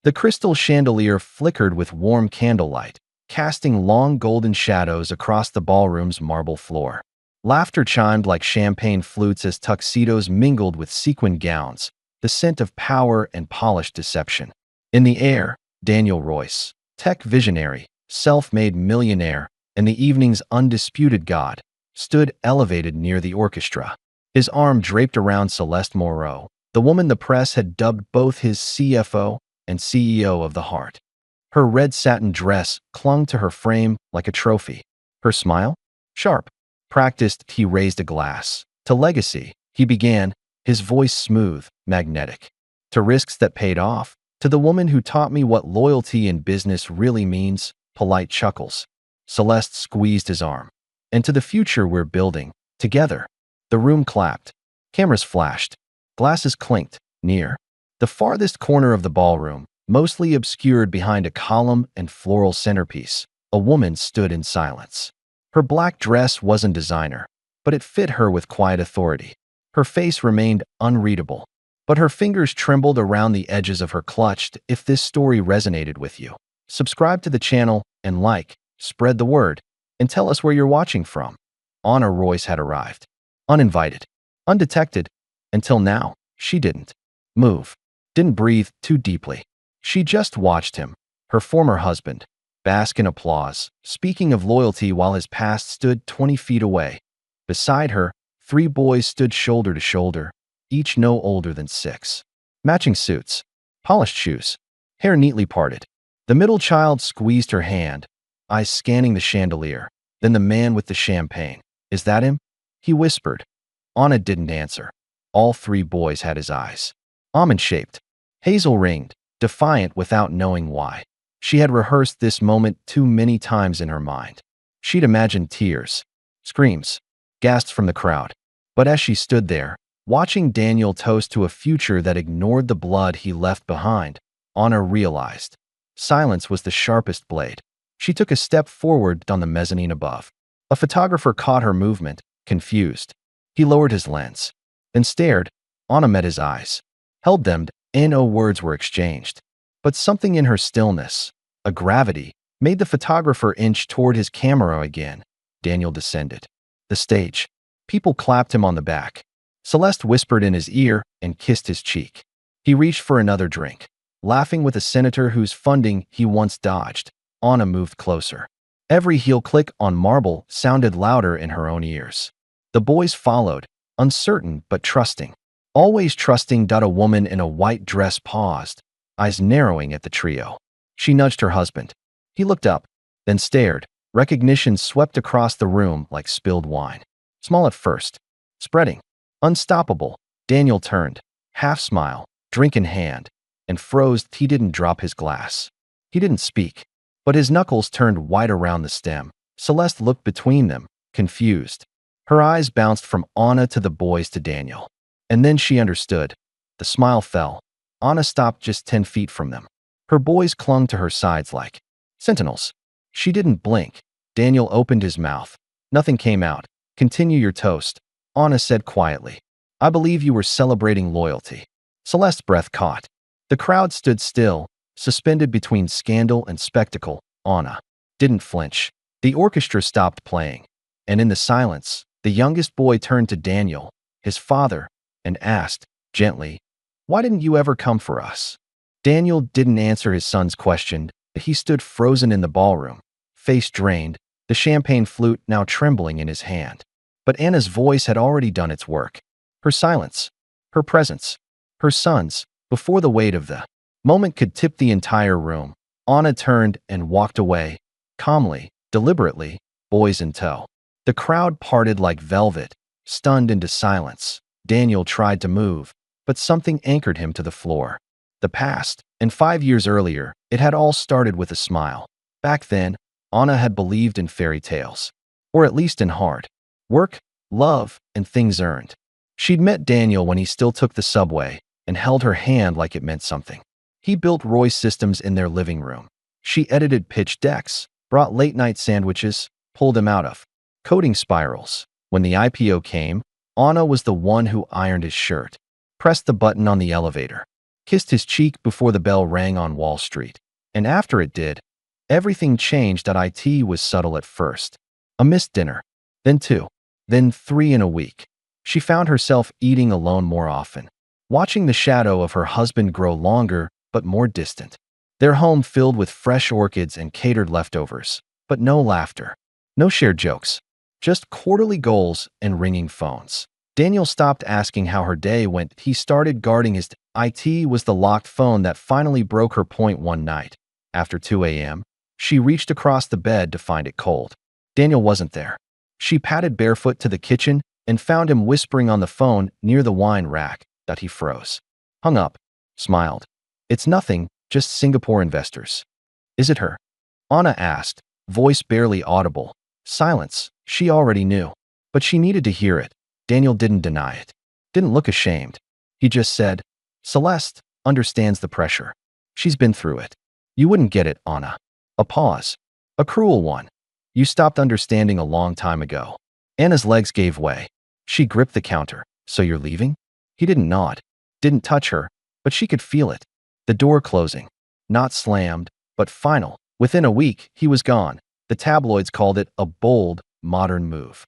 The crystal chandelier flickered with warm candlelight, casting long golden shadows across the ballroom's marble floor. Laughter chimed like champagne flutes as tuxedos mingled with sequined gowns, the scent of power and polished deception. In the air, Daniel Royce, tech visionary, self-made millionaire, and the evening's undisputed god, stood elevated near the orchestra. His arm draped around Celeste Moreau, the woman the press had dubbed both his CFO and CEO of the heart. Her red satin dress clung to her frame like a trophy. Her smile? Sharp. Practiced, he raised a glass. To legacy, he began, his voice smooth, magnetic. To risks that paid off, to the woman who taught me what loyalty in business really means, polite chuckles. Celeste squeezed his arm. And to the future we're building, together. The room clapped. Cameras flashed. Glasses clinked, near. The farthest corner of the ballroom, mostly obscured behind a column and floral centerpiece, a woman stood in silence. Her black dress wasn't designer, but it fit her with quiet authority. Her face remained unreadable, but her fingers trembled around the edges of her clutch. If this story resonated with you, subscribe to the channel and spread the word, and tell us where you're watching from. Anna Royce had arrived. Uninvited, undetected. Until now, she didn't move, didn't breathe too deeply. She just watched him, her former husband, bask in applause, speaking of loyalty while his past stood 20 feet away. Beside her, 3 boys stood shoulder to shoulder, each no older than 6. Matching suits, polished shoes, hair neatly parted. The middle child squeezed her hand, eyes scanning the chandelier. Then the man with the champagne. Is that him? He whispered. Anna didn't answer. All 3 boys had his eyes. Almond-shaped. Hazel ringed, defiant without knowing why. She had rehearsed this moment too many times in her mind. She'd imagined tears, screams, gasps from the crowd. But as she stood there, watching Daniel toast to a future that ignored the blood he left behind, Anna realized silence was the sharpest blade. She took a step forward on the mezzanine above. A photographer caught her movement, confused. He lowered his lens, then stared. Anna met his eyes, held them, and no words were exchanged. But something in her stillness, a gravity, made the photographer inch toward his camera again. Daniel descended the stage. People clapped him on the back. Celeste whispered in his ear and kissed his cheek. He reached for another drink, laughing with a senator whose funding he once dodged. Anna moved closer. Every heel click on marble sounded louder in her own ears. The boys followed, uncertain but trusting. Always trusting. A woman in a white dress paused, eyes narrowing at the trio. She nudged her husband. He looked up, then stared. Recognition swept across the room like spilled wine. Small at first, spreading, unstoppable. Daniel turned, half smile, drink in hand, and froze. He didn't drop his glass. He didn't speak, but his knuckles turned white around the stem. Celeste looked between them, confused. Her eyes bounced from Anna to the boys to Daniel. And then she understood. The smile fell. Anna stopped just 10 feet from them. Her boys clung to her sides like sentinels. She didn't blink. Daniel opened his mouth. Nothing came out. Continue your toast, Anna said quietly. I believe you were celebrating loyalty. Celeste's breath caught. The crowd stood still, suspended between scandal and spectacle. Anna didn't flinch. The orchestra stopped playing. And in the silence, the youngest boy turned to Daniel, his father, and asked, gently, why didn't you ever come for us? Daniel didn't answer his son's question. He stood frozen in the ballroom, face drained, the champagne flute now trembling in his hand. But Anna's voice had already done its work. Her silence, her presence, her son's, before the weight of the moment could tip the entire room. Anna turned and walked away, calmly, deliberately, boys in tow. The crowd parted like velvet, stunned into silence. Daniel tried to move, but something anchored him to the floor. The past, and 5 years earlier, it had all started with a smile. Back then, Anna had believed in fairy tales, or at least in hard work, love, and things earned. She'd met Daniel when he still took the subway and held her hand like it meant something. He built Royce systems in their living room. She edited pitch decks, brought late-night sandwiches, pulled him out of coding spirals. When the IPO came, Anna was the one who ironed his shirt, pressed the button on the elevator, kissed his cheek before the bell rang on Wall Street. And after it did, everything changed. It was subtle at first. A missed dinner, then two, then three in a week. She found herself eating alone more often, watching the shadow of her husband grow longer but more distant. Their home filled with fresh orchids and catered leftovers, but no laughter, no shared jokes, just quarterly goals and ringing phones. Daniel stopped asking how her day went. He started guarding his IT was the locked phone that finally broke her point one night. After 2 a.m., she reached across the bed to find it cold. Daniel wasn't there. She padded barefoot to the kitchen and found him whispering on the phone near the wine rack. That he froze. Hung up, smiled. "It's nothing, just Singapore investors." "Is it her?" Anna asked, voice barely audible. Silence. She already knew. But she needed to hear it. Daniel didn't deny it. Didn't look ashamed. He just said, "Celeste understands the pressure. She's been through it. You wouldn't get it, Anna." A pause. A cruel one. "You stopped understanding a long time ago." Anna's legs gave way. She gripped the counter. "So you're leaving?" He didn't nod. Didn't touch her, but she could feel it. The door closing. Not slammed, but final. Within a week, he was gone. The tabloids called it a bold, modern move.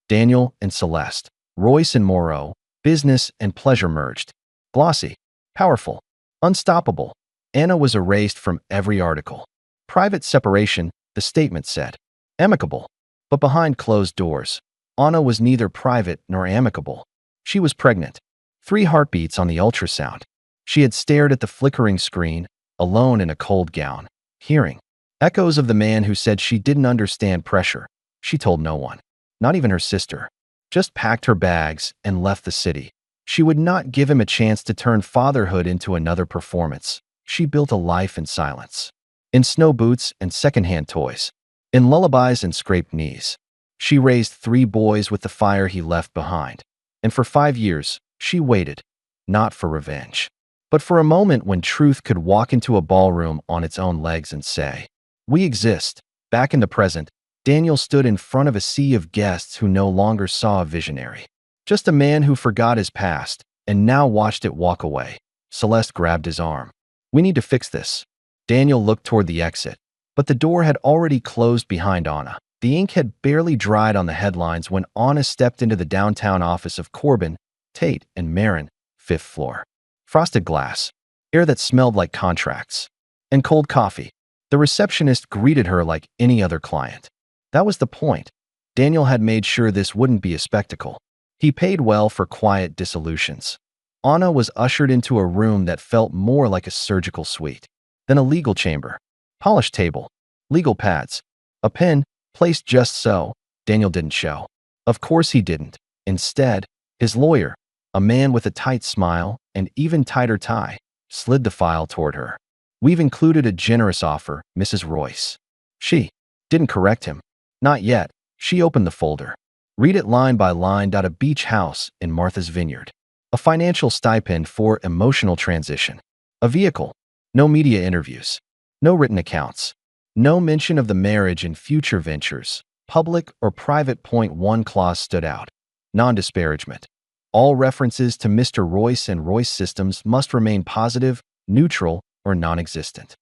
Daniel and Celeste, Royce and Moreau, business and pleasure merged. Glossy, powerful, unstoppable. Anna was erased from every article. Private separation, the statement said. Amicable. But behind closed doors, Anna was neither private nor amicable. She was pregnant. 3 heartbeats on the ultrasound. She had stared at the flickering screen, alone in a cold gown, hearing echoes of the man who said she didn't understand pressure. She told no one, not even her sister. Just packed her bags and left the city. She would not give him a chance to turn fatherhood into another performance. She built a life in silence. In snow boots and secondhand toys. In lullabies and scraped knees. She raised 3 boys with the fire he left behind. And for 5 years, she waited, not for revenge, but for a moment when truth could walk into a ballroom on its own legs and say, "We exist." Back in the present, Daniel stood in front of a sea of guests who no longer saw a visionary. Just a man who forgot his past and now watched it walk away. Celeste grabbed his arm. "We need to fix this." Daniel looked toward the exit, but the door had already closed behind Anna. The ink had barely dried on the headlines when Anna stepped into the downtown office of Corbin, Tate and Marin, 5th floor. Frosted glass, air that smelled like contracts, and cold coffee. The receptionist greeted her like any other client. That was the point. Daniel had made sure this wouldn't be a spectacle. He paid well for quiet dissolutions. Anna was ushered into a room that felt more like a surgical suite than a legal chamber. Polished table, legal pads, a pen placed just so. Daniel didn't show. Of course he didn't. Instead, his lawyer, a man with a tight smile and even tighter tie, slid the file toward her. "We've included a generous offer, Mrs. Royce." She didn't correct him. Not yet. She opened the folder. "Read it line by line. A beach house in Martha's Vineyard. A financial stipend for emotional transition. A vehicle. No media interviews. No written accounts. No mention of the marriage and future ventures. Public or private. Point 1 clause stood out. Non-disparagement. All references to Mr. Royce and Royce Systems must remain positive, neutral, or non-existent."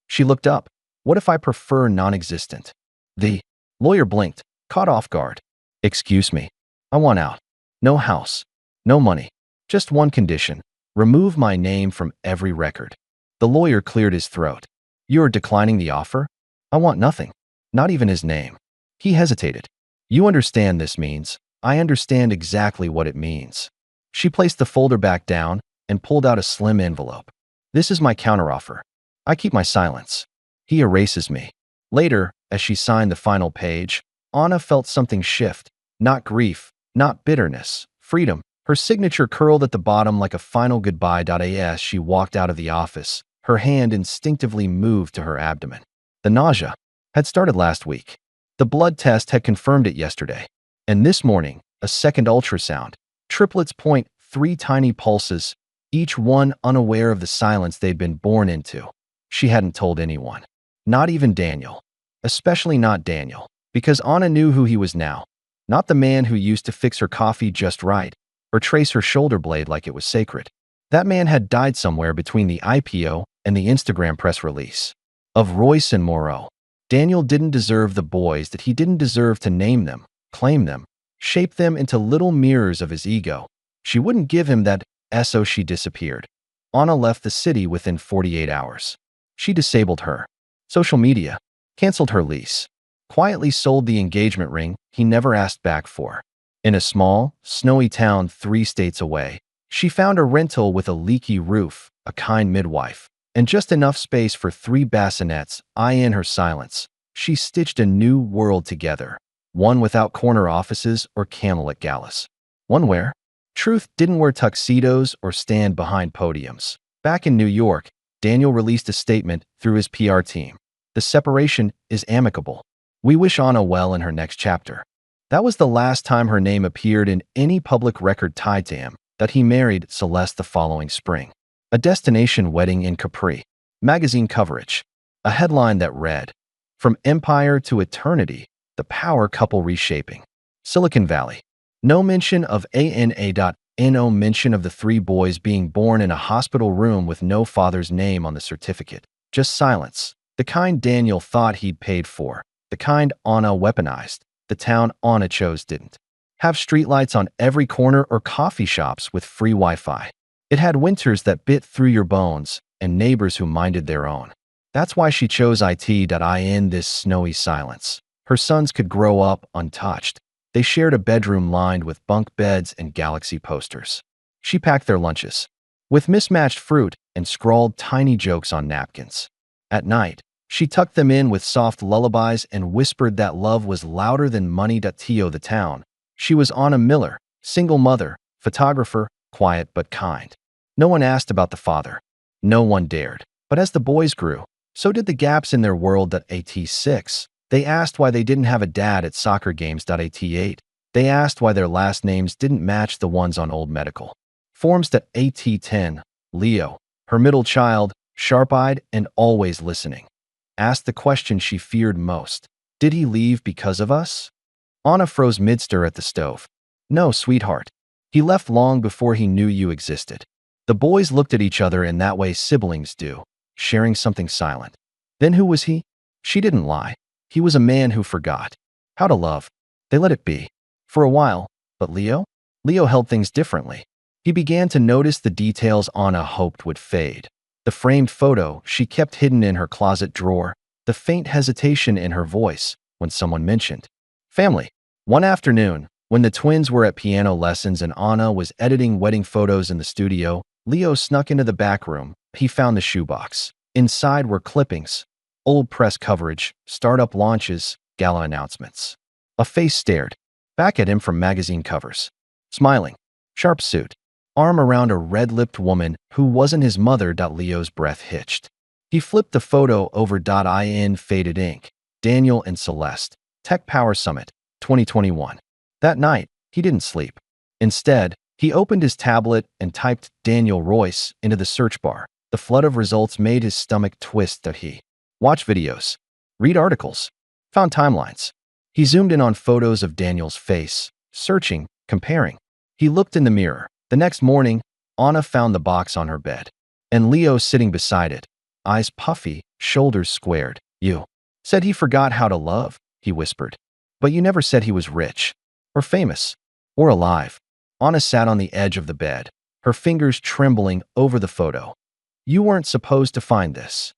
She looked up. "What if I prefer non-existent?" The lawyer blinked, caught off guard. "Excuse me. I want out. No house. No money. Just one condition. Remove my name from every record." The lawyer cleared his throat. "You're declining the offer?" "I want nothing. Not even his name." He hesitated. "You understand this means." "I understand exactly what it means." She placed the folder back down and pulled out a slim envelope. "This is my counteroffer. I keep my silence. He erases me." Later, as she signed the final page, Anna felt something shift. Not grief, not bitterness, freedom. Her signature curled at the bottom like a final goodbye. As she walked out of the office, her hand instinctively moved to her abdomen. The nausea had started last week. The blood test had confirmed it yesterday. And this morning, a second ultrasound. Triplets. 3 tiny pulses, each one unaware of the silence they'd been born into. She hadn't told anyone. Not even Daniel. Especially not Daniel. Because Anna knew who he was now. Not the man who used to fix her coffee just right, or trace her shoulder blade like it was sacred. That man had died somewhere between the IPO and the Instagram press release. Of Royce and Moreau, Daniel didn't deserve the boys, that he didn't deserve to name them, claim them, shape them into little mirrors of his ego. She wouldn't give him that, so she disappeared. Anna left the city within 48 hours. She disabled her social media, canceled her lease, quietly sold the engagement ring he never asked back for. In a small, snowy town 3 states away, she found a rental with a leaky roof, a kind midwife, and just enough space for 3 bassinets. In her silence, she stitched a new world together, one without corner offices or candlelit galas. One where truth didn't wear tuxedos or stand behind podiums. Back in New York, Daniel released a statement through his PR team. The separation is amicable. We wish Anna well in her next chapter. That was the last time her name appeared in any public record tied to him, that he married Celeste the following spring. A destination wedding in Capri. Magazine coverage. A headline that read, "From Empire to Eternity, the Power Couple Reshaping." Silicon Valley. No mention of ANA. No mention of the 3 boys being born in a hospital room with no father's name on the certificate. Just silence. The kind Daniel thought he'd paid for. The kind Anna weaponized. The town Anna chose didn't have streetlights on every corner or coffee shops with free Wi-Fi. It had winters that bit through your bones and neighbors who minded their own. That's why she chose in this snowy silence. Her sons could grow up untouched. They shared a bedroom lined with bunk beds and Galaxy posters. She packed their lunches with mismatched fruit and scrawled tiny jokes on napkins. At night, she tucked them in with soft lullabies and whispered that love was louder than money. The town. She was Anna Miller, single mother, photographer, quiet but kind. No one asked about the father. No one dared. But as the boys grew, so did the gaps in their world. At 6, they asked why they didn't have a dad at soccer games. At 8, they asked why their last names didn't match the ones on old medical forms. At 10, Leo, her middle child, sharp-eyed and always listening, asked the question she feared most. Did he leave because of us? Anna froze mid-stir at the stove. No, sweetheart. He left long before he knew you existed. The boys looked at each other in that way siblings do, sharing something silent. Then who was he? She didn't lie. He was a man who forgot how to love. They let it be. For a while. But Leo? Leo held things differently. He began to notice the details Anna hoped would fade. The framed photo she kept hidden in her closet drawer, the faint hesitation in her voice when someone mentioned family. One afternoon, when the twins were at piano lessons and Anna was editing wedding photos in the studio, Leo snuck into the back room. He found the shoebox. Inside were clippings, old press coverage, startup launches, gala announcements. A face stared back at him from magazine covers. Smiling, sharp suit, arm around a red-lipped woman who wasn't his mother. Leo's breath hitched. He flipped the photo over. In faded ink. Daniel and Celeste. Tech Power Summit, 2021. That night, he didn't sleep. Instead, he opened his tablet and typed Daniel Royce into the search bar. The flood of results made his stomach twist. He watched videos, read articles, found timelines. He zoomed in on photos of Daniel's face, searching, comparing. He looked in the mirror. The next morning, Anna found the box on her bed, and Leo sitting beside it, eyes puffy, shoulders squared. You said he forgot how to love, he whispered. But you never said he was rich, or famous, or alive. Anna sat on the edge of the bed, her fingers trembling over the photo. You weren't supposed to find this.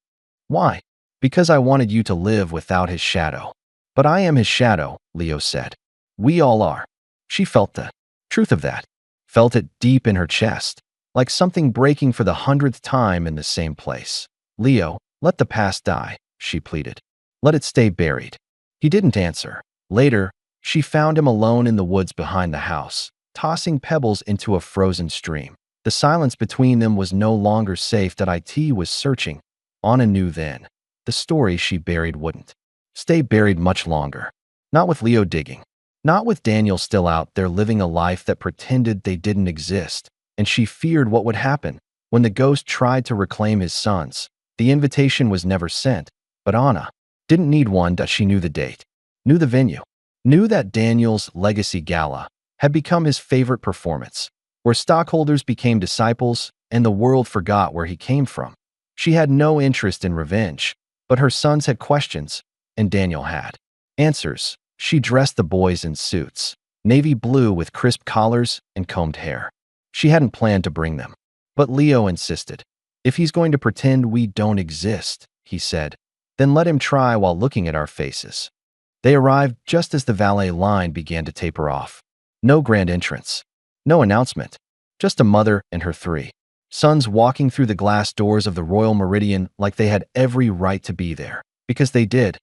Why? Because I wanted you to live without his shadow. But I am his shadow, Leo said. We all are. She felt the truth of that, felt it deep in her chest, like something breaking for the 100th time in the same place. Leo, let the past die, she pleaded. Let it stay buried. He didn't answer. Later, she found him alone in the woods behind the house, tossing pebbles into a frozen stream. The silence between them was no longer safe. It was searching. Anna knew then. The story she buried wouldn't stay buried much longer. Not with Leo digging. Not with Daniel still out there living a life that pretended they didn't exist. And she feared what would happen when the ghost tried to reclaim his sons. The invitation was never sent, but Anna didn't need one. She knew the date, knew the venue, knew that Daniel's legacy gala had become his favorite performance, where stockholders became disciples, and the world forgot where he came from. She had no interest in revenge, but her sons had questions, and Daniel had answers. She dressed the boys in suits, navy blue with crisp collars and combed hair. She hadn't planned to bring them, but Leo insisted. "If he's going to pretend we don't exist," he said, "then let him try while looking at our faces." They arrived just as the valet line began to taper off. No grand entrance, no announcement, just a mother and her three sons walking through the glass doors of the Royal Meridian like they had every right to be there, because they did.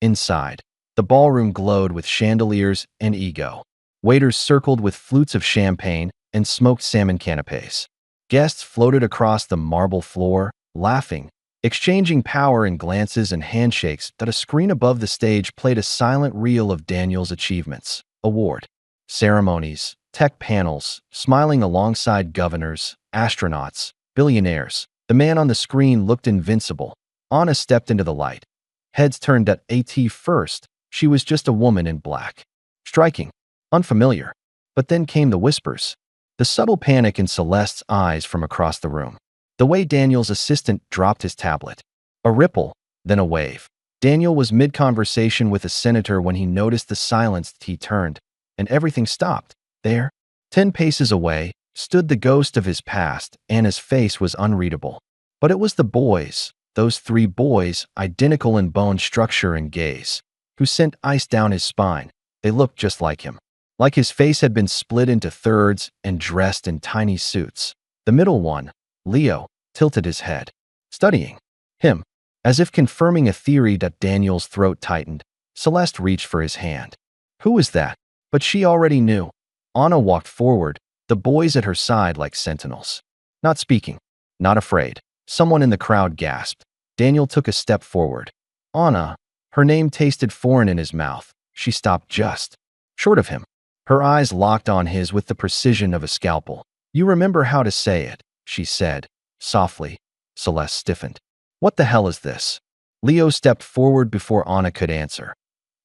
Inside, the ballroom glowed with chandeliers and ego. Waiters circled with flutes of champagne and smoked salmon canapes. Guests floated across the marble floor, laughing, exchanging power and glances and handshakes that a screen above the stage played a silent reel of Daniel's achievements, award ceremonies, tech panels, smiling alongside governors, astronauts, billionaires. The man on the screen looked invincible. Anna stepped into the light. Heads turned at first. She was just a woman in black. Striking, unfamiliar. But then came the whispers. The subtle panic in Celeste's eyes from across the room. The way Daniel's assistant dropped his tablet. A ripple, then a wave. Daniel was mid-conversation with a senator when he noticed the silence. He turned, and everything stopped. There, 10 paces away, stood the ghost of his past. Anna's face was unreadable. But it was the boys, those 3 boys, identical in bone structure and gaze, who sent ice down his spine. They looked just like him. Like his face had been split into thirds and dressed in tiny suits. The middle one, Leo, tilted his head, studying him, as if confirming a theory that Daniel's throat tightened. Celeste reached for his hand. Who was that? But she already knew. Anna walked forward, the boys at her side like sentinels. Not speaking, not afraid. Someone in the crowd gasped. Daniel took a step forward. Anna. Her name tasted foreign in his mouth. She stopped just short of him. Her eyes locked on his with the precision of a scalpel. "You remember how to say it," she said, softly. Celeste stiffened. "What the hell is this?" Leo stepped forward before Anna could answer.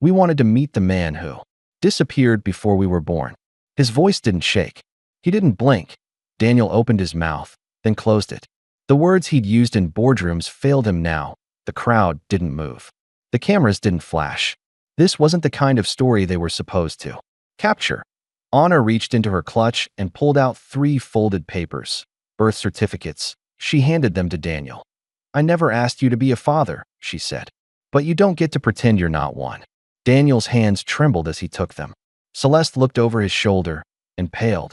"We wanted to meet the man who disappeared before we were born." His voice didn't shake. He didn't blink. Daniel opened his mouth, then closed it. The words he'd used in boardrooms failed him now. The crowd didn't move. The cameras didn't flash. This wasn't the kind of story they were supposed to capture. Anna reached into her clutch and pulled out 3 folded papers, birth certificates. She handed them to Daniel. "I never asked you to be a father," she said. "But you don't get to pretend you're not one." Daniel's hands trembled as he took them. Celeste looked over his shoulder and paled.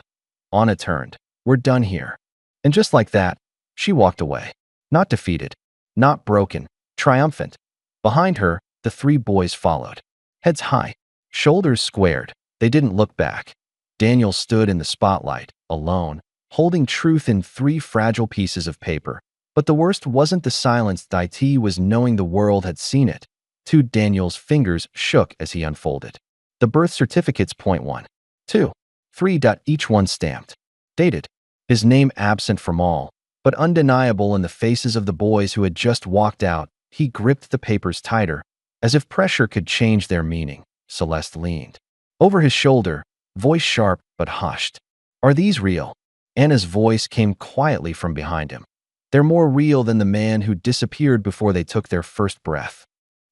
Anna turned. "We're done here." And just like that, she walked away. Not defeated, not broken, triumphant. Behind her, the 3 boys followed. Heads high, shoulders squared. They didn't look back. Daniel stood in the spotlight, alone, holding truth in 3 fragile pieces of paper. But the worst wasn't the silence, it was knowing the world had seen it. Daniel's fingers shook as he unfolded. The birth certificates, point 1, 2, 3. Each one stamped. Dated. His name absent from all, but undeniable in the faces of the boys who had just walked out. He gripped the papers tighter, as if pressure could change their meaning. Celeste leaned over his shoulder, voice sharp but hushed. "Are these real?" Anna's voice came quietly from behind him. "They're more real than the man who disappeared before they took their first breath."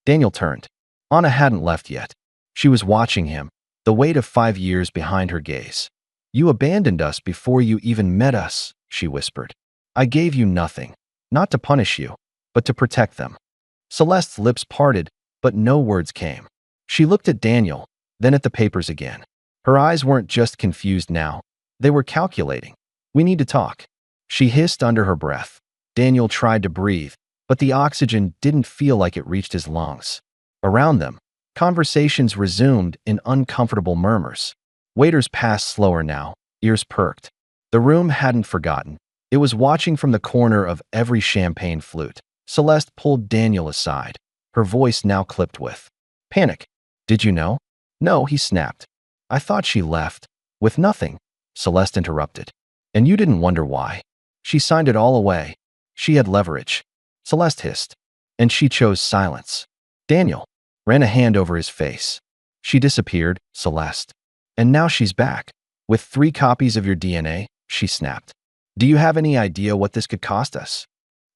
Daniel turned. Anna hadn't left yet. She was watching him, the weight of 5 years behind her gaze. "You abandoned us before you even met us," she whispered. "I gave you nothing, not to punish you, but to protect them." Celeste's lips parted, but no words came. She looked at Daniel, then at the papers again. Her eyes weren't just confused now. They were calculating. "We need to talk," she hissed under her breath. Daniel tried to breathe, but the oxygen didn't feel like it reached his lungs. Around them, conversations resumed in uncomfortable murmurs. Waiters passed slower now, ears perked. The room hadn't forgotten. It was watching from the corner of every champagne flute. Celeste pulled Daniel aside, her voice now clipped with panic. "Did you know?" "No," he snapped. "I thought she left." "With nothing," Celeste interrupted. "And you didn't wonder why?" "She signed it all away. She had leverage." Celeste hissed. "And she chose silence." Daniel ran a hand over his face. "She disappeared, Celeste. And now she's back. With 3 copies of your DNA," she snapped. Do you have any idea what this could cost us?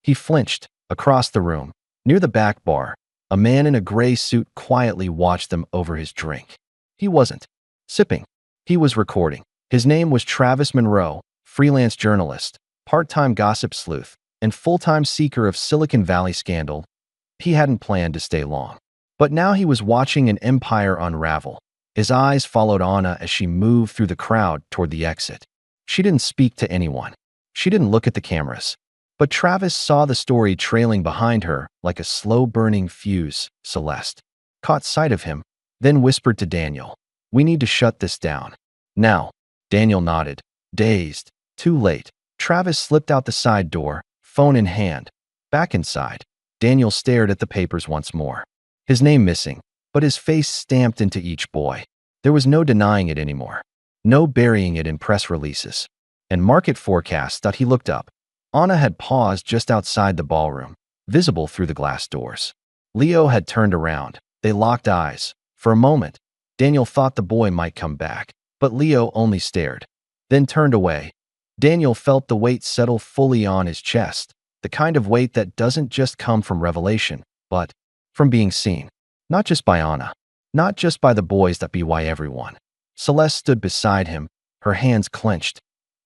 He flinched. Across the room, near the back bar, a man in a gray suit quietly watched them over his drink. He wasn't sipping. He was recording. His name was Travis Monroe, freelance journalist, part-time gossip sleuth, and full-time seeker of Silicon Valley scandal. He hadn't planned to stay long. But now he was watching an empire unravel. His eyes followed Anna as she moved through the crowd toward the exit. She didn't speak to anyone. She didn't look at the cameras. But Travis saw the story trailing behind her like a slow-burning fuse. Celeste caught sight of him, then whispered to Daniel, "We need to shut this down. Now." Daniel nodded, dazed. Too late. Travis slipped out the side door, phone in hand. Back inside, Daniel stared at the papers once more. His name missing, but his face stamped into each boy. There was no denying it anymore. No burying it in press releases. And market forecasts that he looked up. Anna had paused just outside the ballroom, visible through the glass doors. Leo had turned around. They locked eyes. For a moment, Daniel thought the boy might come back, but Leo only stared, then turned away. Daniel felt the weight settle fully on his chest, the kind of weight that doesn't just come from revelation, but from being seen. Not just by Anna, not just by the boys that by everyone. Celeste stood beside him, her hands clenched.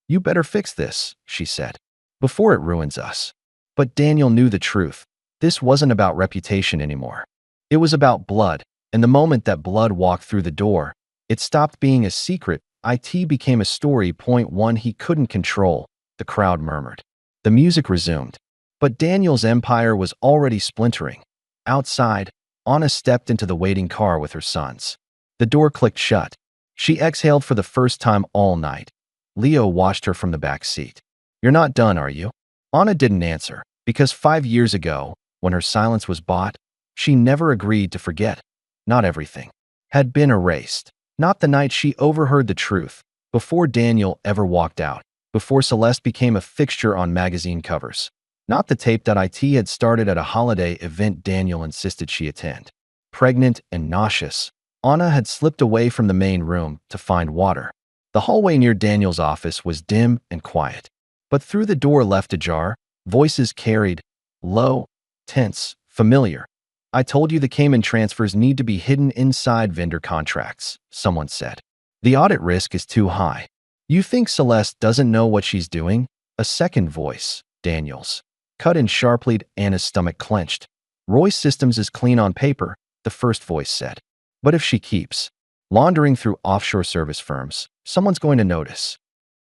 "You better fix this," she said, "before it ruins us." But Daniel knew the truth. This wasn't about reputation anymore. It was about blood, and the moment that blood walked through the door, it stopped being a secret. It became a story. One he couldn't control, the crowd murmured. The music resumed, but Daniel's empire was already splintering. Outside, Anna stepped into the waiting car with her sons. The door clicked shut. She exhaled for the first time all night. Leo watched her from the back seat. "You're not done, are you?" Anna didn't answer, because 5 years ago, when her silence was bought, she never agreed to forget. Not everything had been erased. Not the night she overheard the truth, before Daniel ever walked out, before Celeste became a fixture on magazine covers. Not the tape that had started at a holiday event Daniel insisted she attend. Pregnant and nauseous, Anna had slipped away from the main room to find water. The hallway near Daniel's office was dim and quiet. But through the door left ajar, voices carried, low, tense, familiar. "I told you the Cayman transfers need to be hidden inside vendor contracts," someone said. "The audit risk is too high. You think Celeste doesn't know what she's doing?" A second voice, Daniel's, cut in sharply. Anna's stomach clenched. "Roy's systems is clean on paper," the first voice said. "But if she keeps laundering through offshore service firms, someone's going to notice."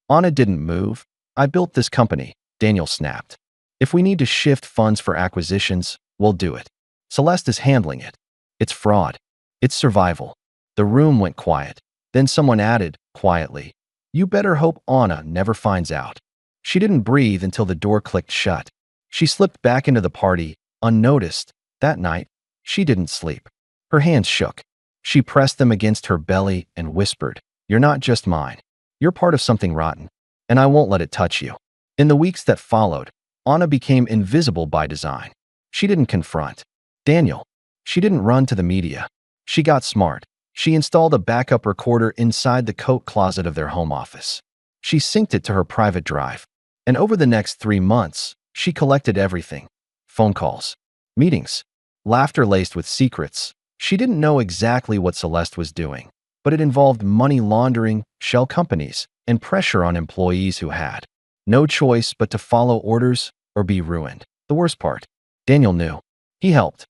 Anna didn't move. "I built this company," Daniel snapped. "If we need to shift funds for acquisitions, we'll do it. Celeste is handling it. It's fraud. It's survival." The room went quiet. Then someone added, quietly, "You better hope Anna never finds out." She didn't breathe until the door clicked shut. She slipped back into the party, unnoticed. That night, she didn't sleep. Her hands shook. She pressed them against her belly and whispered, "You're not just mine. You're part of something rotten, and I won't let it touch you." In the weeks that followed, Anna became invisible by design. She didn't confront Daniel. She didn't run to the media. She got smart. She installed a backup recorder inside the coat closet of their home office. She synced it to her private drive. And over the next 3 months, she collected everything. Phone calls, meetings, laughter laced with secrets. She didn't know exactly what Celeste was doing, but it involved money laundering, shell companies, and pressure on employees who had no choice but to follow orders or be ruined. The worst part, Daniel knew. He helped.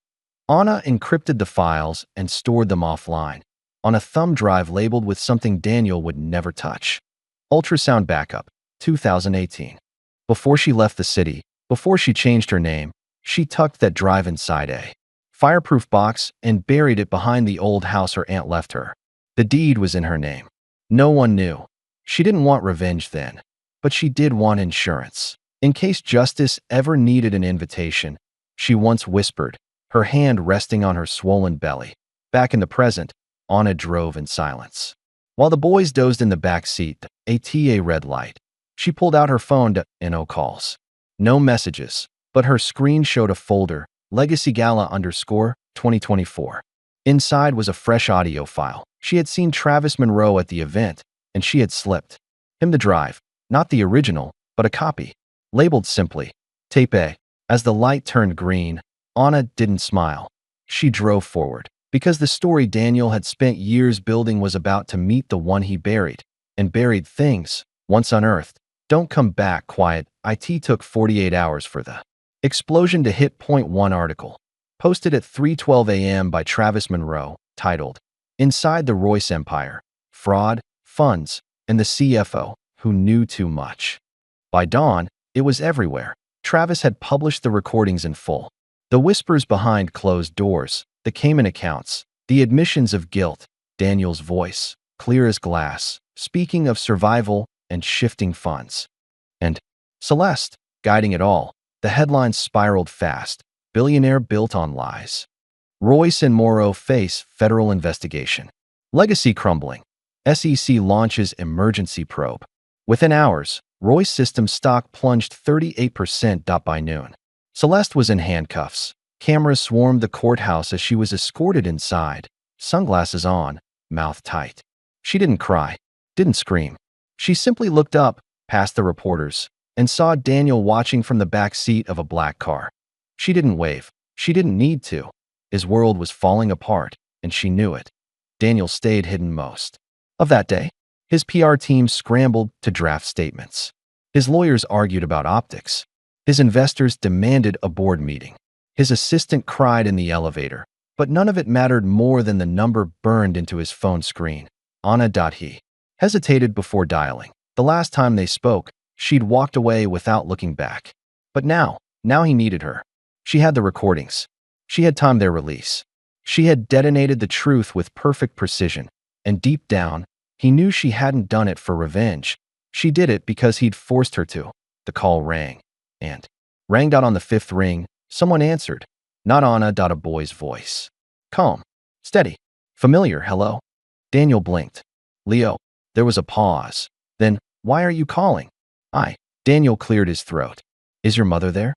Anna encrypted the files and stored them offline, on a thumb drive labeled with something Daniel would never touch. Ultrasound backup, 2018. Before she left the city, before she changed her name, she tucked that drive inside a fireproof box and buried it behind the old house her aunt left her. The deed was in her name. No one knew. She didn't want revenge then, but she did want insurance. In case justice ever needed an invitation, she once whispered, her hand resting on her swollen belly. Back in the present, Anna drove in silence. While the boys dozed in the back seat, a red light. She pulled out her phone to no calls. No messages, but her screen showed a folder, Legacy Gala _2024. Inside was a fresh audio file. She had seen Travis Monroe at the event, and she had slipped him the drive. Not the original, but a copy, labeled simply, Tape A. As the light turned green, Anna didn't smile. She drove forward, because the story Daniel had spent years building was about to meet the one he buried. And buried things, once unearthed, don't come back quiet. It took 48 hours for the explosion to hit. Point one article, posted at 3:12 a.m. by Travis Monroe, titled, Inside the Royce Empire, Fraud, Funds, and the CFO Who Knew Too Much. By dawn, it was everywhere. Travis had published the recordings in full. The whispers behind closed doors, the Cayman accounts, the admissions of guilt, Daniel's voice, clear as glass, speaking of survival and shifting funds. And Celeste, guiding it all, the headlines spiraled fast. Billionaire built on lies. Royce and Morrow face federal investigation. Legacy crumbling. SEC launches emergency probe. Within hours, Royce Systems stock plunged 38%. By noon, Celeste was in handcuffs. Cameras swarmed the courthouse as she was escorted inside, sunglasses on, mouth tight. She didn't cry, didn't scream. She simply looked up, past the reporters, and saw Daniel watching from the back seat of a black car. She didn't wave. She didn't need to. His world was falling apart, and she knew it. Daniel stayed hidden most of that day. His PR team scrambled to draft statements. His lawyers argued about optics. His investors demanded a board meeting. His assistant cried in the elevator, but none of it mattered more than the number burned into his phone screen. Anna. He hesitated before dialing. The last time they spoke, she'd walked away without looking back. But now he needed her. She had the recordings. She had timed their release. She had detonated the truth with perfect precision. And deep down, he knew she hadn't done it for revenge. She did it because he'd forced her to. The call rang. And rang. On the fifth ring, someone answered. Not Anna. A boy's voice. Calm. Steady. Familiar. Hello? Daniel blinked. Leo. There was a pause. Then, why are you calling? Daniel cleared his throat. Is your mother there?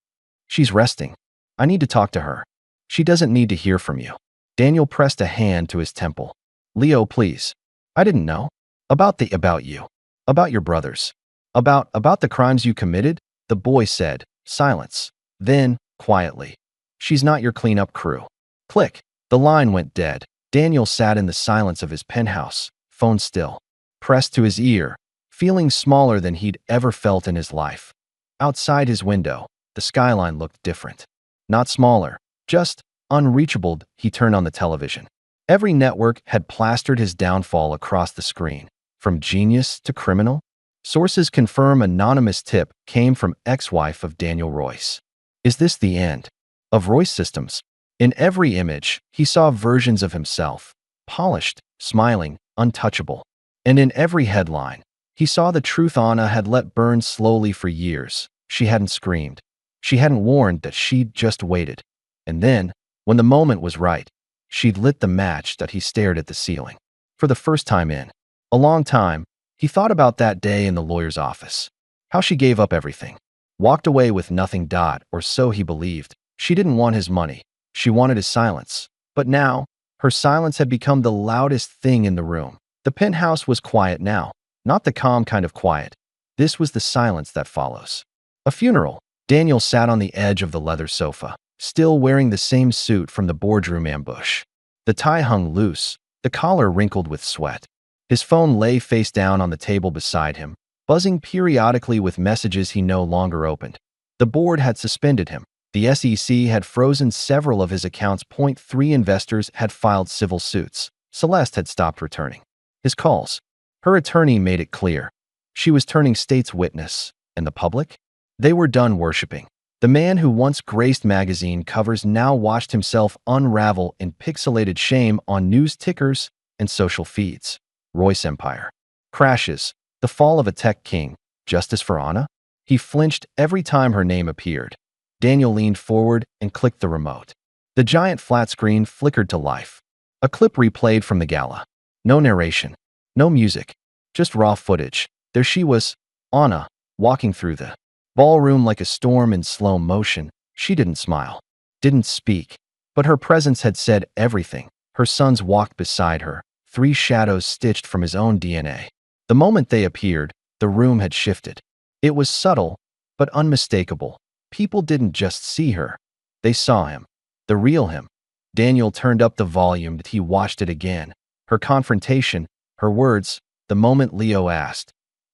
She's resting. I need to talk to her. She doesn't need to hear from you. Daniel pressed a hand to his temple. Leo, please. I didn't know. About you. About your brothers. About the crimes you committed? The boy said. Silence. Then, quietly. She's not your cleanup crew. Click. The line went dead. Daniel sat in the silence of his penthouse, phone still, pressed to his ear, feeling smaller than he'd ever felt in his life. Outside his window, the skyline looked different. Not smaller, just unreachable. He turned on the television. Every network had plastered his downfall across the screen, from genius to criminal. Sources confirm anonymous tip came from ex-wife of Daniel Royce. Is this the end of Royce Systems? In every image, he saw versions of himself, polished, smiling, untouchable. And in every headline, he saw the truth Anna had let burn slowly for years. She hadn't screamed. She hadn't warned that she'd just waited. And then, when the moment was right, she'd lit the match that he stared at the ceiling. For the first time in a long time, he thought about that day in the lawyer's office. How she gave up everything. Walked away with nothing. Or so he believed. She didn't want his money. She wanted his silence. But now, her silence had become the loudest thing in the room. The penthouse was quiet now. Not the calm kind of quiet. This was the silence that follows a funeral. Daniel sat on the edge of the leather sofa, still wearing the same suit from the boardroom ambush. The tie hung loose, the collar wrinkled with sweat. His phone lay face down on the table beside him, buzzing periodically with messages he no longer opened. The board had suspended him. The SEC had frozen several of his accounts. 3 investors had filed civil suits. Celeste had stopped returning his calls. Her attorney made it clear. She was turning state's witness. And the public? They were done worshiping. The man who once graced magazine covers now watched himself unravel in pixelated shame on news tickers and social feeds. Royce Empire crashes. The fall of a tech king. Justice for Anna? He flinched every time her name appeared. Daniel leaned forward and clicked the remote. The giant flat screen flickered to life. A clip replayed from the gala. No narration. No music. Just raw footage. There she was, Anna, walking through the ballroom like a storm in slow motion. She didn't smile. Didn't speak. But her presence had said everything. Her sons walked beside her, 3 shadows stitched from his own DNA. The moment they appeared, the room had shifted. It was subtle, but unmistakable. People didn't just see her. They saw him. The real him. Daniel turned up the volume and he watched it again. Her confrontation, her words, the moment Leo asked,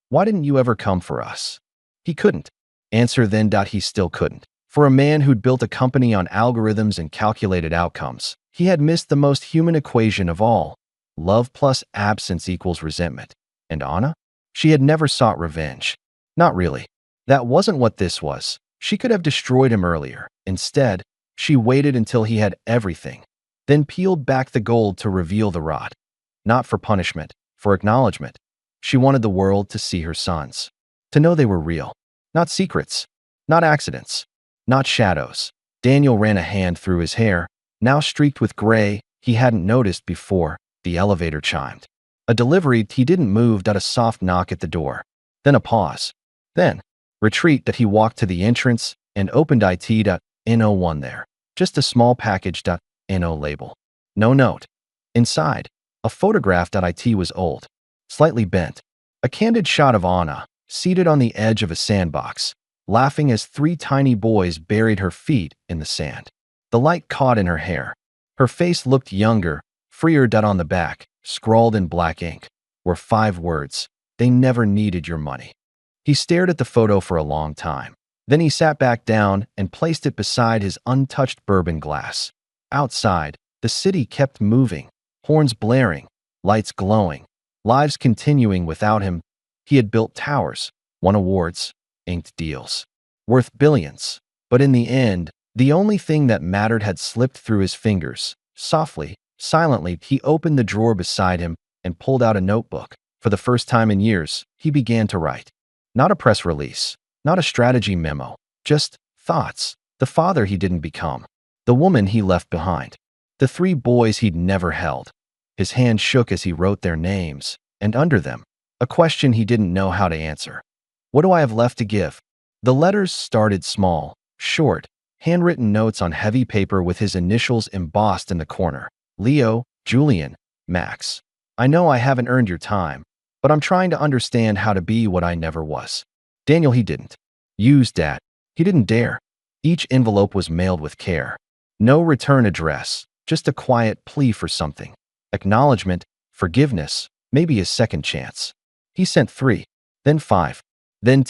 "Why didn't you ever come for us?" He couldn't answer then. He still couldn't. For a man who'd built a company on algorithms and calculated outcomes, he had missed the most human equation of all. Love plus absence equals resentment. And Anna? She had never sought revenge. Not really. That wasn't what this was. She could have destroyed him earlier. Instead, she waited until he had everything, then peeled back the gold to reveal the rot. Not for punishment, for acknowledgement. She wanted the world to see her sons, to know they were real. Not secrets, not accidents, not shadows. Daniel ran a hand through his hair, now streaked with gray he hadn't noticed before. The elevator chimed. A delivery. He didn't move. A soft knock at the door. Then a pause. Then retreat. He walked to the entrance and opened it.no1 there. Just a small package.no label. No note. Inside, a photograph. It was old, slightly bent. A candid shot of Anna, seated on the edge of a sandbox, laughing as three tiny boys buried her feet in the sand. The light caught in her hair. Her face looked younger, freer. On the back, scrawled in black ink, were 5 words: "They never needed your money." He stared at the photo for a long time. Then he sat back down and placed it beside his untouched bourbon glass. Outside, the city kept moving, horns blaring, lights glowing, lives continuing without him. He had built towers, won awards, inked deals, worth billions. But in the end, the only thing that mattered had slipped through his fingers. Softly, silently, he opened the drawer beside him and pulled out a notebook. For the first time in years, he began to write. Not a press release, not a strategy memo, just thoughts. The father he didn't become, the woman he left behind, the 3 boys he'd never held. His hand shook as he wrote their names, and under them, a question he didn't know how to answer. What do I have left to give? The letters started small, short, handwritten notes on heavy paper with his initials embossed in the corner. Leo, Julian, Max. I know I haven't earned your time, but I'm trying to understand how to be what I never was. Daniel, he didn't use that. He didn't dare. Each envelope was mailed with care. No return address, just a quiet plea for something. Acknowledgement, forgiveness, maybe a second chance. He sent 3, then 5, then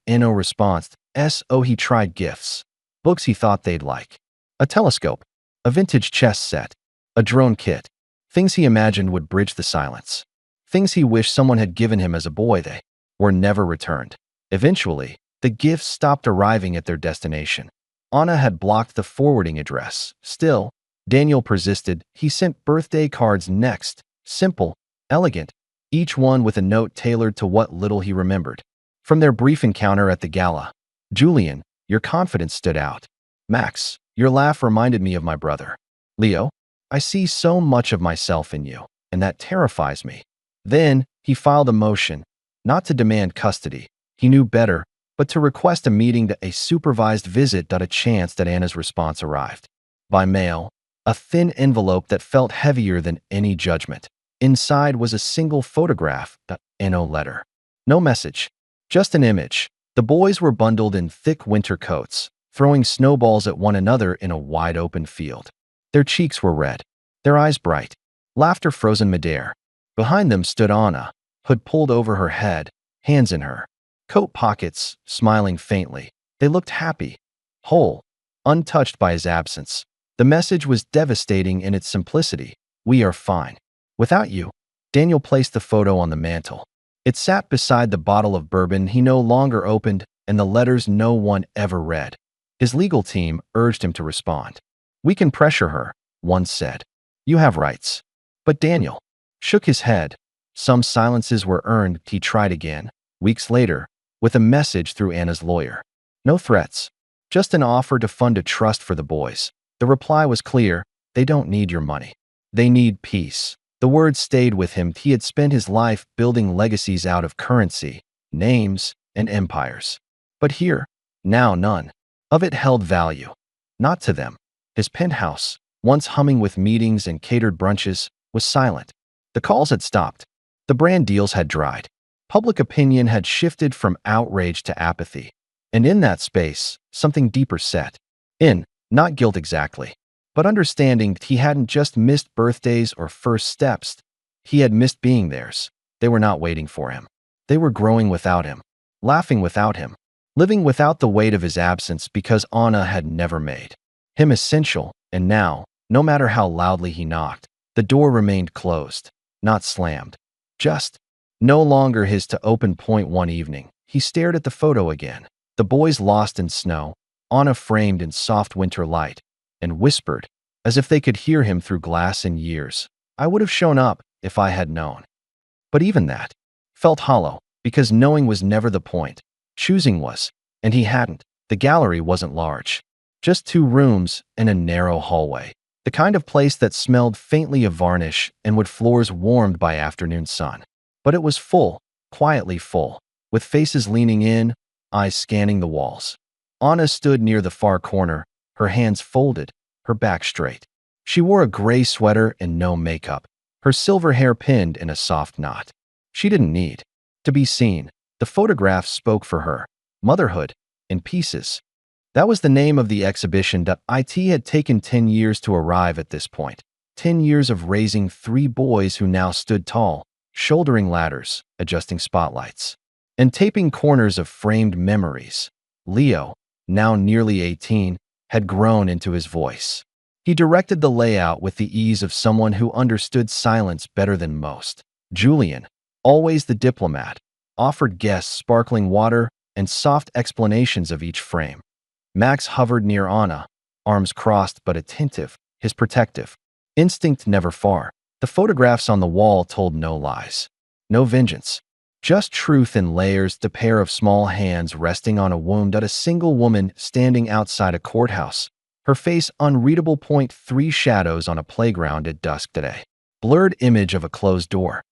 no response. He tried gifts, books he thought they'd like, a telescope, a vintage chess set, a drone kit, things he imagined would bridge the silence, things he wished someone had given him as a boy. They were never returned. Eventually, the gifts stopped arriving at their destination. Anna had blocked the forwarding address. Still, Daniel persisted. He sent birthday cards next, simple, elegant, each one with a note tailored to what little he remembered. From their brief encounter at the gala, Julian, your confidence stood out. Max, your laugh reminded me of my brother. Leo, I see so much of myself in you, and that terrifies me. Then, he filed a motion, not to demand custody. He knew better, but to request a meeting, to a supervised visit. A chance that Anna's response arrived. By mail, a thin envelope that felt heavier than any judgment. Inside was a single photograph, no letter. No message, just an image. The boys were bundled in thick winter coats, throwing snowballs at one another in a wide-open field. Their cheeks were red, their eyes bright, laughter frozen midair. Behind them stood Anna, hood pulled over her head, hands in her coat pockets, smiling faintly. They looked happy, whole, untouched by his absence. The message was devastating in its simplicity. We are fine. Without you. Daniel placed the photo on the mantel. It sat beside the bottle of bourbon he no longer opened and the letters no one ever read. His legal team urged him to respond. We can pressure her, one said. You have rights. But Daniel shook his head. Some silences were earned. He tried again, weeks later, with a message through Anna's lawyer. No threats, just an offer to fund a trust for the boys. The reply was clear. They don't need your money. They need peace. The words stayed with him. He had spent his life building legacies out of currency, names, and empires. But here, now none of it held value. Not to them. His penthouse, once humming with meetings and catered brunches, was silent. The calls had stopped. The brand deals had dried. Public opinion had shifted from outrage to apathy. And in that space, something deeper set in, not guilt exactly, but understanding that he hadn't just missed birthdays or first steps, he had missed being theirs. They were not waiting for him. They were growing without him, laughing without him, living without the weight of his absence because Anna had never made him essential, and now, no matter how loudly he knocked, the door remained closed, not slammed. Just no longer his to open. Point one evening, he stared at the photo again, the boys lost in snow, Anna framed in soft winter light, and whispered, as if they could hear him through glass and years, "I would have shown up if I had known." But even that felt hollow, because knowing was never the point. Choosing was, and he hadn't. The gallery wasn't large. Just 2 rooms and a narrow hallway. The kind of place that smelled faintly of varnish and wood floors warmed by afternoon sun. But it was full, quietly full, with faces leaning in, eyes scanning the walls. Anna stood near the far corner, her hands folded, her back straight. She wore a gray sweater and no makeup, her silver hair pinned in a soft knot. She didn't need to be seen. The photographs spoke for her. Motherhood, in pieces. That was the name of the exhibition that it had taken 10 years to arrive at this point. 10 years of raising 3 boys who now stood tall, shouldering ladders, adjusting spotlights, and taping corners of framed memories. Leo, now nearly 18, had grown into his voice. He directed the layout with the ease of someone who understood silence better than most. Julian, always the diplomat, offered guests sparkling water and soft explanations of each frame. Max hovered near Anna, arms crossed but attentive, his protective instinct never far. The photographs on the wall told no lies, no vengeance, just truth in layers. The pair of small hands resting on a wound at a single woman standing outside a courthouse, her face unreadable. 3 shadows on a playground at dusk today. Blurred image of a closed door.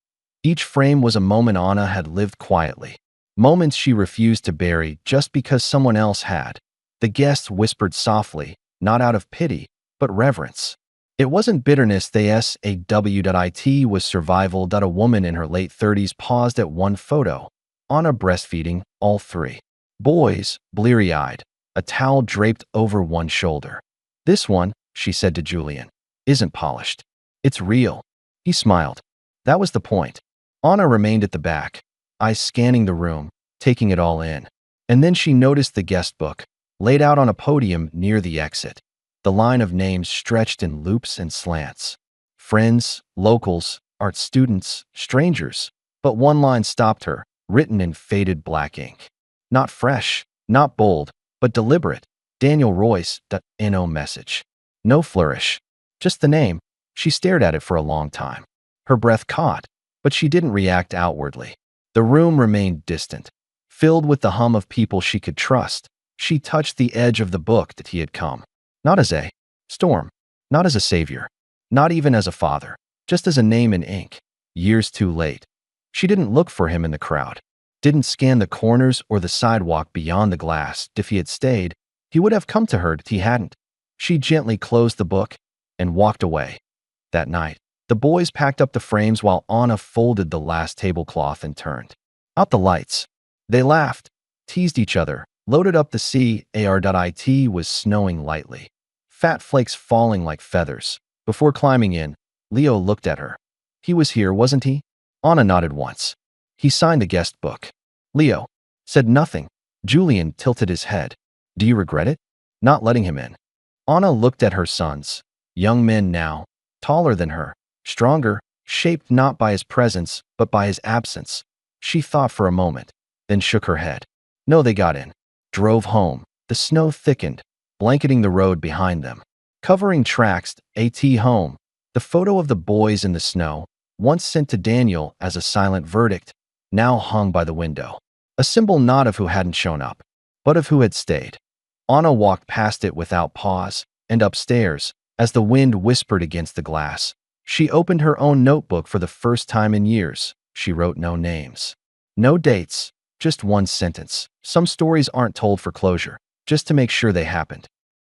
Each frame was a moment Anna had lived quietly, moments she refused to bury just because someone else had. The guests whispered softly, not out of pity, but reverence. It wasn't bitterness. It was survival. A woman in her late 30s paused at one photo. Anna breastfeeding, all 3 boys, bleary-eyed, a towel draped over one shoulder. "This one," she said to Julian, "isn't polished. It's real." He smiled. That was the point. Anna remained at the back, eyes scanning the room, taking it all in. And then she noticed the guest book, laid out on a podium near the exit. The line of names stretched in loops and slants. Friends, locals, art students, strangers. But one line stopped her, written in faded black ink. Not fresh, not bold, but deliberate. Daniel Royce, no message. No flourish. Just the name. She stared at it for a long time. Her breath caught, but she didn't react outwardly. The room remained distant, filled with the hum of people she could trust. She touched the edge of the book that he had come. Not as a storm, not as a savior, not even as a father, just as a name in ink. Years too late. She didn't look for him in the crowd, didn't scan the corners or the sidewalk beyond the glass. If he had stayed, he would have come to her. He hadn't. She gently closed the book and walked away. That night, the boys packed up the frames while Anna folded the last tablecloth and turned out the lights. They laughed, teased each other, loaded up the car. It was snowing lightly, fat flakes falling like feathers. Before climbing in, Leo looked at her. He was here, wasn't he? Anna nodded once. He signed the guest book. Leo said nothing. Julian tilted his head. Do you regret it? Not letting him in? Anna looked at her sons, young men now, taller than her, stronger, shaped not by his presence, but by his absence. She thought for a moment, then shook her head. No, they got in. Drove home. The snow thickened, blanketing the road behind them, covering tracks. Home. The photo of the boys in the snow, once sent to Daniel as a silent verdict, now hung by the window. A symbol not of who hadn't shown up, but of who had stayed. Anna walked past it without pause, and upstairs, as the wind whispered against the glass. She opened her own notebook for the first time in years. She wrote no names, no dates, just one sentence. Some stories aren't told for closure, just to make sure they happened.